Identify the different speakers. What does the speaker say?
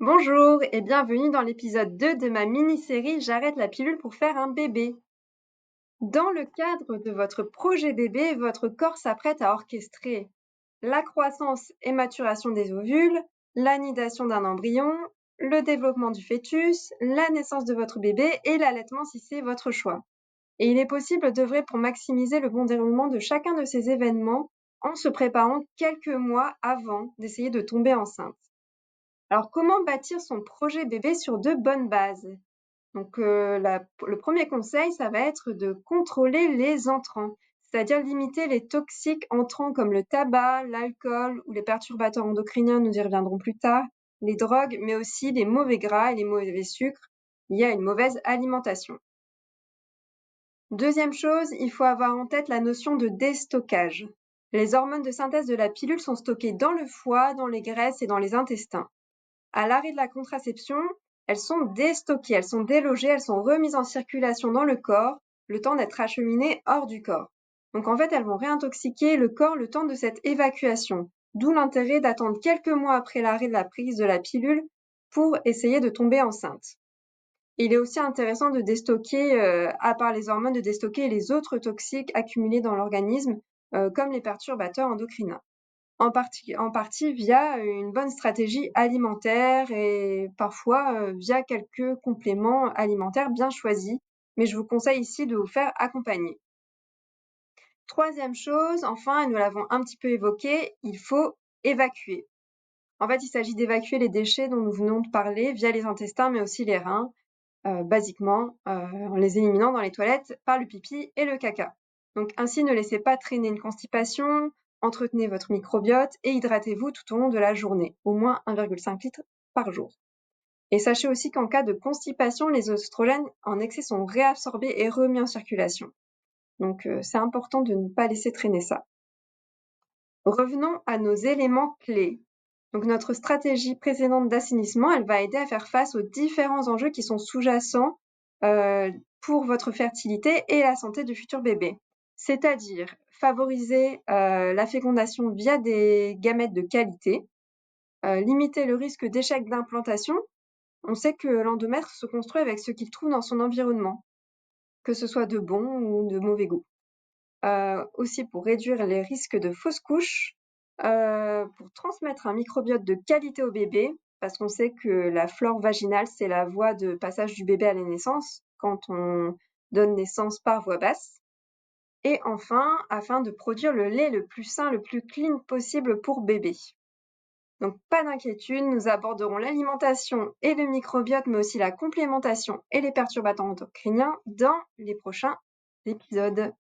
Speaker 1: Bonjour et bienvenue dans l'épisode 2 de ma mini-série J'arrête la pilule pour faire un bébé. Dans le cadre de votre projet bébé, votre corps s'apprête à orchestrer la croissance et maturation des ovules, l'anidation d'un embryon, le développement du fœtus, la naissance de votre bébé et l'allaitement si c'est votre choix. Et il est possible d'œuvrer pour maximiser le bon déroulement de chacun de ces événements en se préparant quelques mois avant d'essayer de tomber enceinte. Alors, comment bâtir son projet bébé sur de bonnes bases? Donc, le premier conseil, ça va être de contrôler les entrants, c'est-à-dire limiter les toxiques entrants comme le tabac, l'alcool ou les perturbateurs endocriniens, nous y reviendrons plus tard, les drogues, mais aussi les mauvais gras et les mauvais sucres liés à une mauvaise alimentation. Deuxième chose, il faut avoir en tête la notion de déstockage. Les hormones de synthèse de la pilule sont stockées dans le foie, dans les graisses et dans les intestins. À l'arrêt de la contraception, elles sont déstockées, elles sont délogées, elles sont remises en circulation dans le corps, le temps d'être acheminées hors du corps. Donc en fait, elles vont réintoxiquer le corps le temps de cette évacuation. D'où l'intérêt d'attendre quelques mois après l'arrêt de la prise de la pilule pour essayer de tomber enceinte. Il est aussi intéressant de déstocker, à part les hormones, de déstocker les autres toxiques accumulés dans l'organisme, comme les perturbateurs endocriniens. En partie via une bonne stratégie alimentaire et parfois via quelques compléments alimentaires bien choisis, mais je vous conseille ici de vous faire accompagner. Troisième chose, enfin, et nous l'avons un petit peu évoqué, il faut évacuer. En fait, il s'agit d'évacuer les déchets dont nous venons de parler via les intestins, mais aussi les reins, basiquement, en les éliminant dans les toilettes par le pipi et le caca. Donc ainsi, ne laissez pas traîner une constipation, entretenez votre microbiote et hydratez-vous tout au long de la journée, au moins 1,5 litre par jour. Et sachez aussi qu'en cas de constipation, les oestrogènes en excès sont réabsorbés et remis en circulation. Donc c'est important de ne pas laisser traîner ça. Revenons à nos éléments clés. Donc notre stratégie précédente d'assainissement, elle va aider à faire face aux différents enjeux qui sont sous-jacents pour votre fertilité et la santé du futur bébé. C'est-à-dire favoriser la fécondation via des gamètes de qualité, limiter le risque d'échec d'implantation. On sait que l'endomètre se construit avec ce qu'il trouve dans son environnement, que ce soit de bon ou de mauvais goût. Aussi pour réduire les risques de fausses couches, pour transmettre un microbiote de qualité au bébé, parce qu'on sait que la flore vaginale, c'est la voie de passage du bébé à la naissance, quand on donne naissance par voie basse. Et enfin, afin de produire le lait le plus sain, le plus clean possible pour bébé. Donc pas d'inquiétude, nous aborderons l'alimentation et le microbiote, mais aussi la complémentation et les perturbateurs endocriniens dans les prochains épisodes.